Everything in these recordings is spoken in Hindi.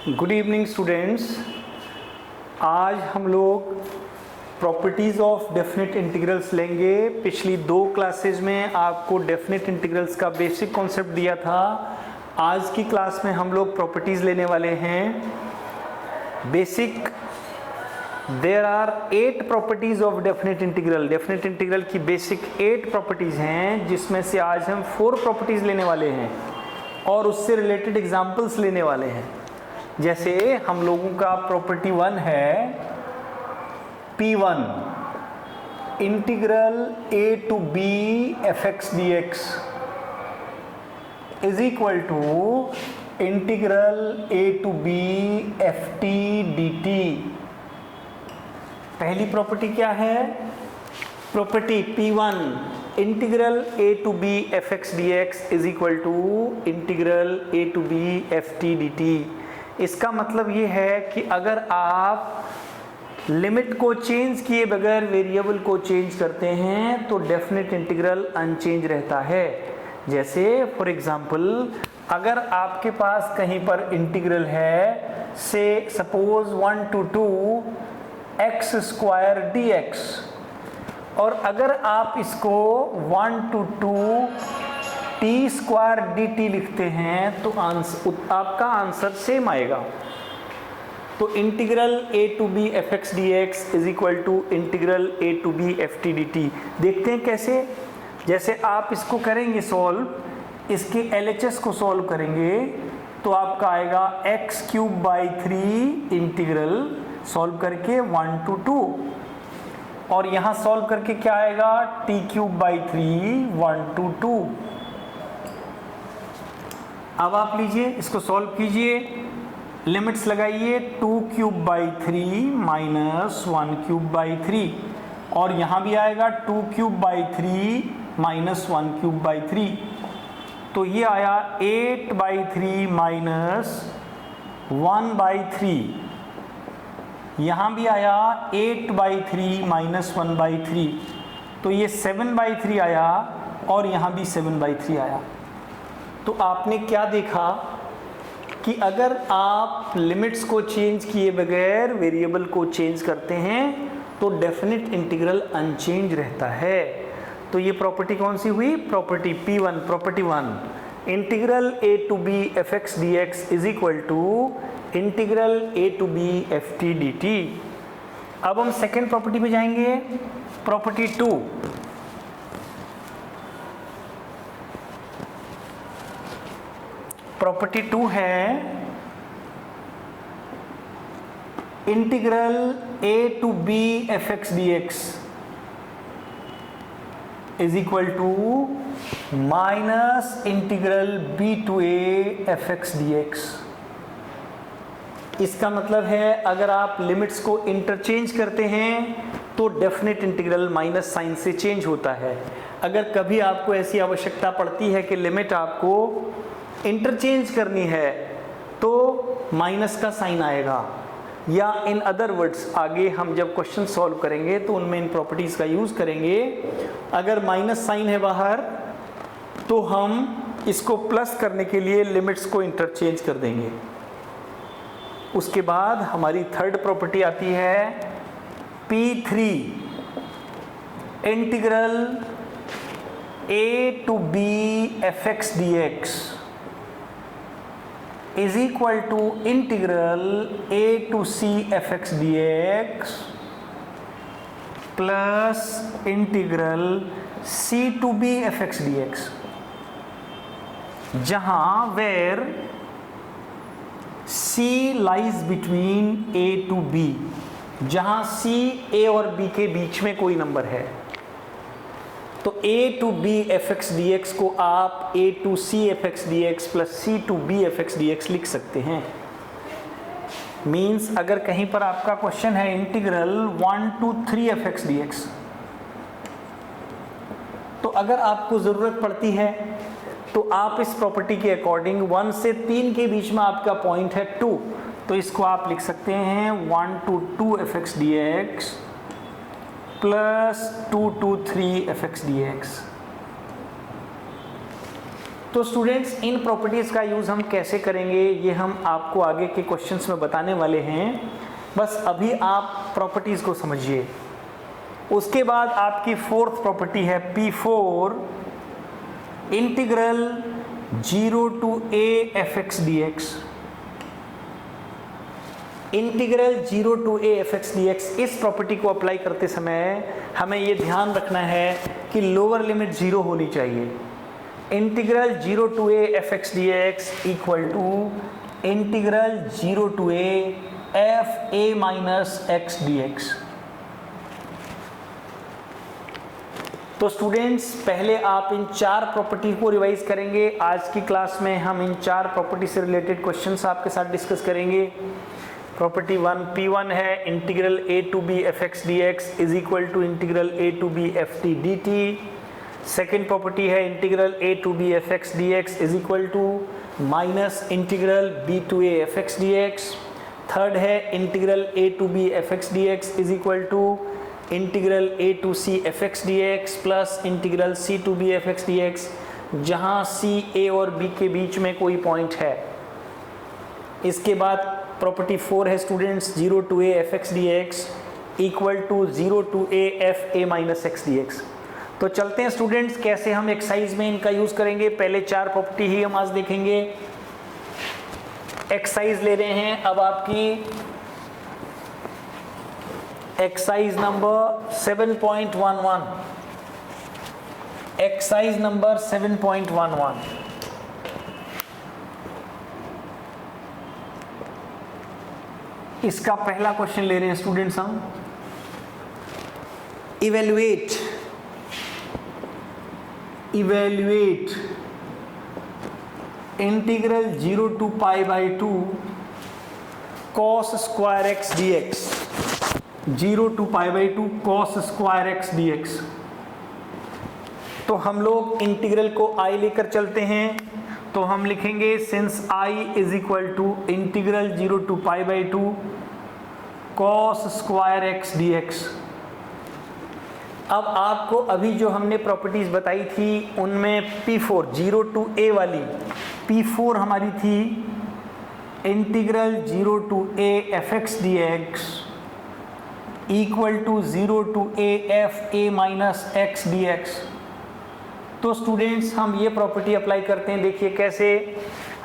Good evening students. आज हम लोग प्रॉपर्टीज़ ऑफ डेफिनेट इंटीग्रल्स लेंगे। पिछली 2 क्लासेज में आपको डेफिनेट इंटीग्रल्स का बेसिक कॉन्सेप्ट दिया था। आज की क्लास में हम लोग प्रॉपर्टीज़ लेने वाले हैं। Basic there are 8 properties of definite integral. Definite integral की बेसिक 8 प्रॉपर्टीज़ हैं, जिसमें से आज हम 4 प्रॉपर्टीज़ लेने वाले हैं और उससे रिलेटेड एग्जाम्पल्स लेने वाले हैं। जैसे हम लोगों का प्रॉपर्टी 1 है P1 integral a to b fx dx is equal to integral a to b ft dt। पहली प्रॉपर्टी क्या है? Property P1 integral a to b fx dx is equal to integral a to b ft dt। इसका मतलब ये है कि अगर आप लिमिट को चेंज किए बगैर वेरिएबल को चेंज करते हैं तो डेफिनेट इंटीग्रल अनचेंज रहता है। जैसे फॉर एग्जांपल, अगर आपके पास कहीं पर इंटीग्रल है, से suppose 1 to 2 x square dx, और अगर आप इसको 1 to 2 t स्क्वायर dt लिखते हैं तो आपका आंसर सेम आएगा। तो integral a to b fx dx is equal to integral a to b ft dt। देखते हैं कैसे। जैसे आप इसको करेंगे सॉल्व, इसके LHS को सॉल्व करेंगे तो आपका आएगा x³/3 इंटीग्रल सॉल्व करके 1 to 2, और यहाँ सॉल्व करके क्या आएगा t³/3 1 to 2। अब आप लीजिए इसको सॉल्व कीजिए, लिमिट्स लगाइए 2³/3 माइनस 1³/3, और यहाँ भी आएगा 2³/3 माइनस 1³/3, तो ये आया 8/3 माइनस 1/3। यहाँ भी आया 8/3 माइनस 1/3, तो ये 7/3 आया, और यहाँ भी 7/3 आया। तो आपने क्या देखा कि अगर आप लिमिट्स को चेंज किए बगैर वेरिएबल को चेंज करते हैं तो डेफिनेट इंटीग्रल अनचेंज रहता है। तो ये प्रॉपर्टी कौन सी हुई? Property P1, property 1 integral a to b fx dx is equal to integral a to b ft dt। अब हम सेकेंड प्रॉपर्टी पे जाएंगे, प्रॉपर्टी 2। प्रॉपर्टी 2 है integral a to b fx dx is equal to minus integral b to a fx dx। इसका मतलब है अगर आप लिमिट्स को इंटरचेंज करते हैं तो डेफिनेट इंटीग्रल माइनस साइन से चेंज होता है। अगर कभी आपको ऐसी आवश्यकता पड़ती है कि लिमिट आपको इंटरचेंज करनी है तो माइनस का साइन आएगा, या इन अदर वर्ड्स आगे हम जब क्वेश्चन सॉल्व करेंगे तो उनमें इन प्रॉपर्टीज़ का यूज़ करेंगे। अगर माइनस साइन है बाहर तो हम इसको प्लस करने के लिए लिमिट्स को इंटरचेंज कर देंगे। उसके बाद हमारी थर्ड प्रॉपर्टी आती है P3 integral a to b fx dx is equal to integral a to c fx dx plus integral c to b fx dx, जहां where c lies between a to b, जहां c a और b के बीच में कोई नंबर है। तो a to b fx dx को आप a to c fx dx plus c to b fx dx लिख सकते हैं। मीन्स अगर कहीं पर आपका क्वेश्चन है इंटीग्रल 1 to 3 fx dx, तो अगर आपको ज़रूरत पड़ती है तो आप इस प्रॉपर्टी के अकॉर्डिंग 1 से 3 के बीच में आपका पॉइंट है 2, तो इसको आप लिख सकते हैं 1 to 2 fx dx plus 2 to 3 fx dx। तो स्टूडेंट्स इन प्रॉपर्टीज़ का यूज़ हम कैसे करेंगे ये हम आपको आगे के क्वेश्चंस में बताने वाले हैं, बस अभी आप प्रॉपर्टीज़ को समझिए। उसके बाद आपकी फोर्थ प्रॉपर्टी है P4 integral 0 to a fx dx। Integral 0 to a fx dx, इस प्रॉपर्टी को अप्लाई करते समय हमें ये ध्यान रखना है कि लोअर लिमिट 0 होनी चाहिए। Integral 0 to a fx dx equal to integral 0 to a f a minus x dx। तो स्टूडेंट्स पहले आप इन 4 प्रॉपर्टी को रिवाइज करेंगे। आज की क्लास में हम इन 4 प्रॉपर्टी से रिलेटेड क्वेश्चंस आपके साथ डिस्कस करेंगे। प्रॉपर्टी 1 P1 है integral a to b fx dx is equal to integral a to b ft dt। Second property है integral a to b fx dx is equal to minus integral b to a fx dx। Third है integral a to b fx dx is equal to integral a to c fx dx plus integral c to b fx dx, जहाँ c a और b के बीच में कोई पॉइंट है। इसके बाद प्रॉपर्टी 4 है students 0 to a fx dx equal to 0 to a f a minus x dx। तो चलते हैं स्टूडेंट्स कैसे हम एक्सरसाइज में इनका यूज़ करेंगे। पहले 4 प्रॉपर्टी ही हम आज देखेंगे। एक्सरसाइज ले रहे हैं अब आपकी एक्सरसाइज नंबर 7.11। Exercise number 7.11। इसका पहला क्वेश्चन ले रहे हैं स्टूडेंट्स हम। Evaluate integral 0 to pi by 2 cos square x dx। 0 to pi by 2 cos square x dx। तो हम लोग इंटीग्रल को i लेकर चलते हैं, तो हम लिखेंगे since i is equal to integral 0 to pi by 2 cos square x dx। अब आपको अभी जो हमने प्रॉपर्टीज बताई थी उनमें P4 0 to a वाली P4 हमारी थी integral 0 to a fx dx equal to 0 to a f a minus x dx। तो स्टूडेंट्स हम ये प्रॉपर्टी अप्लाई करते हैं। देखिए कैसे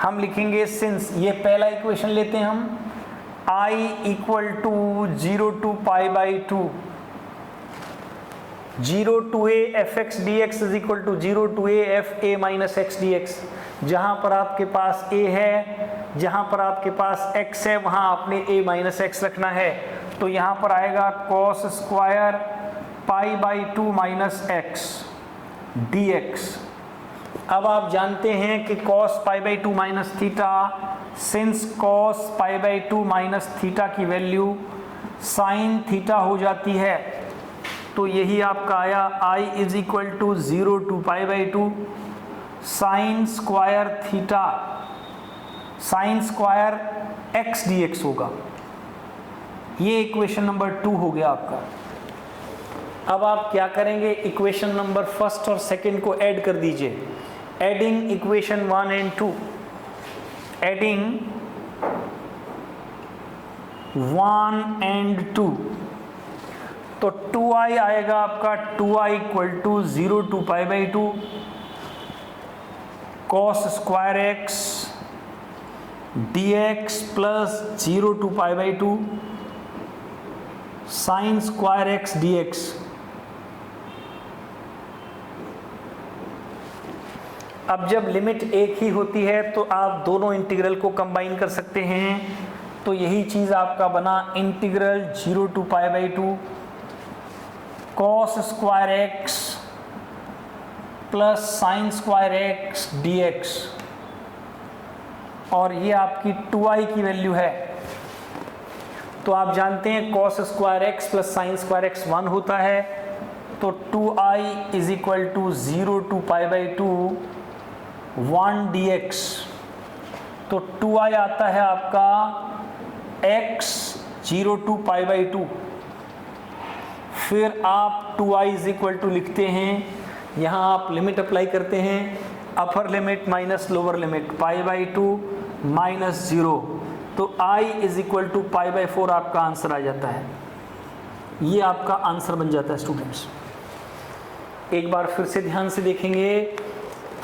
हम लिखेंगे, सिंस ये पहला इक्वेशन लेते हैं हम i equal to 0 to pi by 2 0 to a fx dx is equal to 0 to a f a minus x dx। जहाँ पर आपके पास a है, जहाँ पर आपके पास x है, वहाँ आपने a माइनस x रखना है। तो यहाँ पर आएगा cos square pi by 2 minus x dx। अब आप जानते हैं कि cos pi by 2 minus theta, since cos pi by 2 minus theta की वैल्यू साइन थीटा हो जाती है। तो यही आपका आया i is equal to 0 to pi by 2 sine square theta sine square x dx होगा। ये इक्वेशन नंबर 2 हो गया आपका। अब आप क्या करेंगे, इक्वेशन नंबर फर्स्ट और सेकंड को ऐड कर दीजिए। Adding equation 1 and 2, adding 1 and 2, तो 2i आएगा आपका 2i equal to 0 to pi by 2 cos square x dx plus 0 to pi by 2 sine square x dx। अब जब लिमिट एक ही होती है तो आप दोनों इंटीग्रल को कंबाइन कर सकते हैं। तो यही चीज आपका बना integral 0 to pi by 2 cos square x plus sine square x dx, और ये आपकी 2i की वैल्यू है। तो आप जानते हैं cos square x plus sine square x 1 होता है। तो 2i is equal to 0 to pi by 2 1 dx। तो 2i आता है आपका x 0 to पाई बाई 2। फिर आप 2i इज इक्वल टू लिखते हैं, यहाँ आप लिमिट अप्लाई करते हैं upper limit minus lower limit pi by 2 minus 0, तो I is equal to pi by 4 आपका आंसर आ जाता है। ये आपका आंसर बन जाता है स्टूडेंट्स। एक बार फिर से ध्यान से देखेंगे,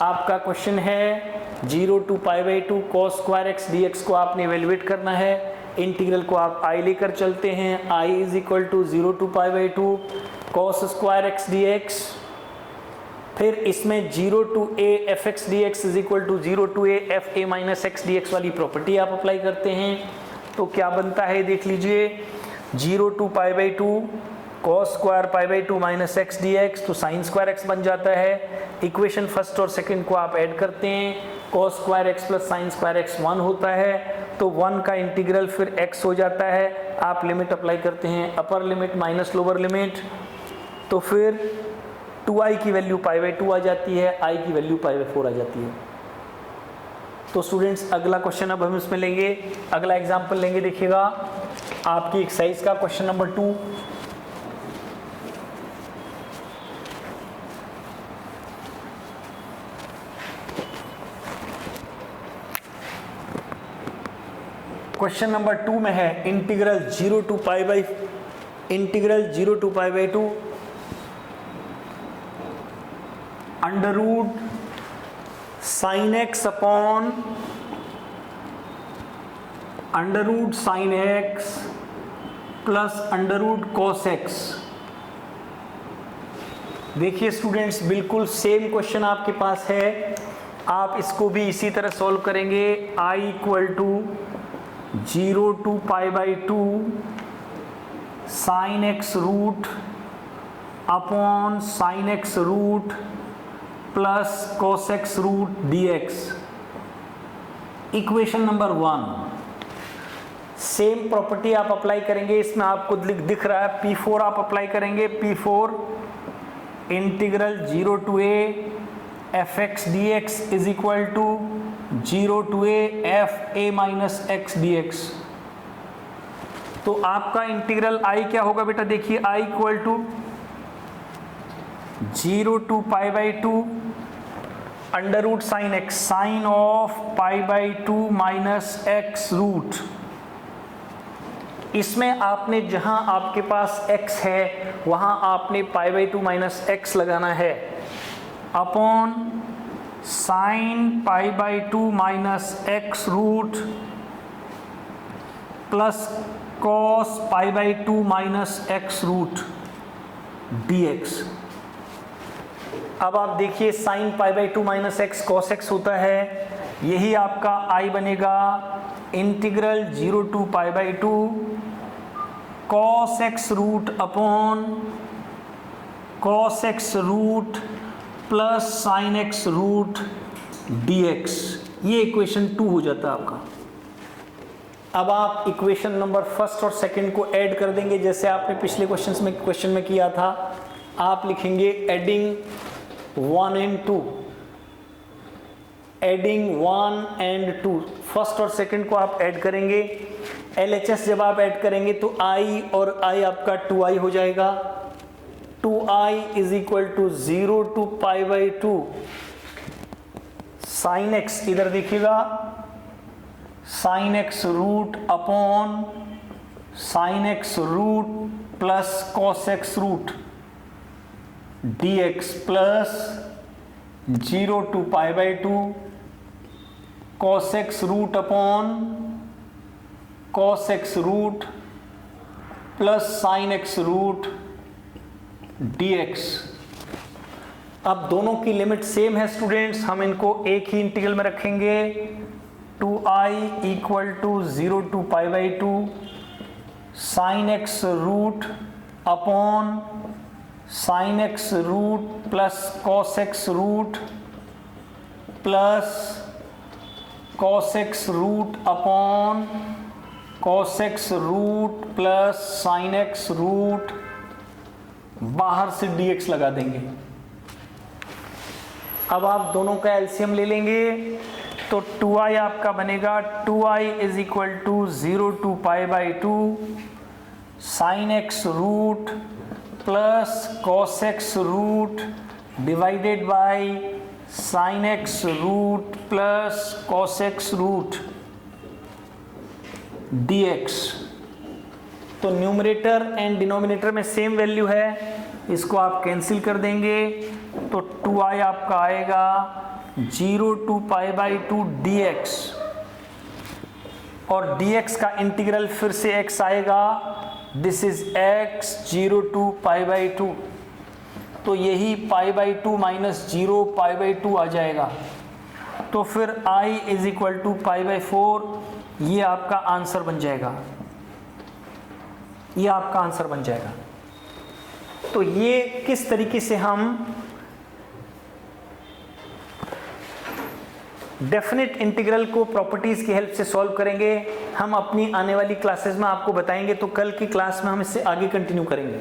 आपका क्वेश्चन है 0 to pi by 2 cos square x d x को आपने इवेल्युएट करना है। इंटीग्रल को आप I लेकर चलते हैं, I is equal to 0 to pi by 2 cos square x d x. फिर इसमें 0 to a f x d x is equal to 0 to a f a minus x d x वाली प्रॉपर्टी आप अप्लाई करते हैं, तो क्या बनता है देख लीजिए। 0 to pi by 2 cos square pi by 2 minus x d x, तो साइन स्क्वायर एक्स बन जाता है। इक्वेशन फर्स्ट और सेकंड को आप ऐड करते हैं, cos square x plus sine square x 1 होता है, तो 1 का इंटीग्रल फिर x हो जाता है। आप लिमिट अप्लाई करते हैं, upper limit minus lower limit, तो फिर 2i की वैल्यू पाई बाई 2 आ जाती है, i की वैल्यू पाई बाई 4 आ जाती है। तो स्टूडेंट्स अगला क्वेश्चन अब हम इसमें लेंगे, अगला एग्जांपल लेंगे, देखिएगा आपकी एक्सरसाइज का क्वेश्चन नंबर 2। क्वेश्चन नंबर 2 में है integral 0 to pi by 2 under root sine x upon under root sine x plus under root cos x. देखिए स्टूडेंट्स, बिल्कुल सेम क्वेश्चन आपके पास है, आप इसको भी इसी तरह सॉल्व करेंगे। I equal to 0 to pi by 2 sine x root upon sine x root plus cos x root d x. Equation number 1 same property आप अप्लाई करेंगे, इसमें आपको दिख रहा है P4 आप अप्लाई करेंगे। P4 integral 0 to a f x d x is equal to 0 to a f a minus x d x. तो आपका इंटीग्रल I क्या होगा बेटा, देखिए I equal to 0 to pi by 2 under root sine x, sine of pi by 2 minus x root. इसमें आपने जहां आपके पास x है वहां आपने पाई बाई 2 माइनस एक्स लगाना है, upon sine pi by 2 minus x root plus cos pi by 2 minus x root dx। अब आप देखिए sine pi by 2 minus x cos x होता है, यही आपका I बनेगा integral 0 to pi by 2 cos x root upon cos x root plus sine x root dx। ये इक्वेशन 2 हो जाता है आपका। अब आप इक्वेशन नंबर फर्स्ट और सेकंड को ऐड कर देंगे, जैसे आपने पिछले क्वेश्चन में किया था। आप लिखेंगे adding 1 and 2, adding 1 and 2, first और सेकंड को आप ऐड करेंगे। LHS जब आप ऐड करेंगे तो I और I आपका 2i हो जाएगा। 2i is equal to 0 to pi by 2 sine x, इधर देखिएगा sine x root upon sine x root plus cos x root dx plus 0 to pi by 2 cos x root upon cos x root plus sine x root dx। अब दोनों की लिमिट सेम है स्टूडेंट्स, हम इनको एक ही इंटीग्रल में रखेंगे। 2i equal to 0 to pi by 2 sine x root upon sine x root plus cos x root plus cos x root upon cos x root plus sine x root, बाहर से dx लगा देंगे। अब आप दोनों का एलसीएम ले लेंगे, तो 2i आपका बनेगा 2i is equal to 0 to pi by 2 sine x root plus cos x root divided by sine x root plus cos x root dx। तो न्यूमरेटर एंड डिनोमिनेटर में सेम वैल्यू है, इसको आप कैंसिल कर देंगे तो 2i आपका आएगा 0 to π/2 dx, और dx का इंटीग्रल फिर से x आएगा, दिस इज x 0 to π/2, तो यही π/2 माइनस 0 π/2 आ जाएगा। तो फिर i इज इक्वल टू π/4, ये आपका आंसर बन जाएगा, ये आपका आंसर बन जाएगा। तो ये किस तरीके से हम डेफिनेट इंटीग्रल को प्रॉपर्टीज की हेल्प से सॉल्व करेंगे, हम अपनी आने वाली क्लासेस में आपको बताएंगे। तो कल की क्लास में हम इससे आगे कंटिन्यू करेंगे।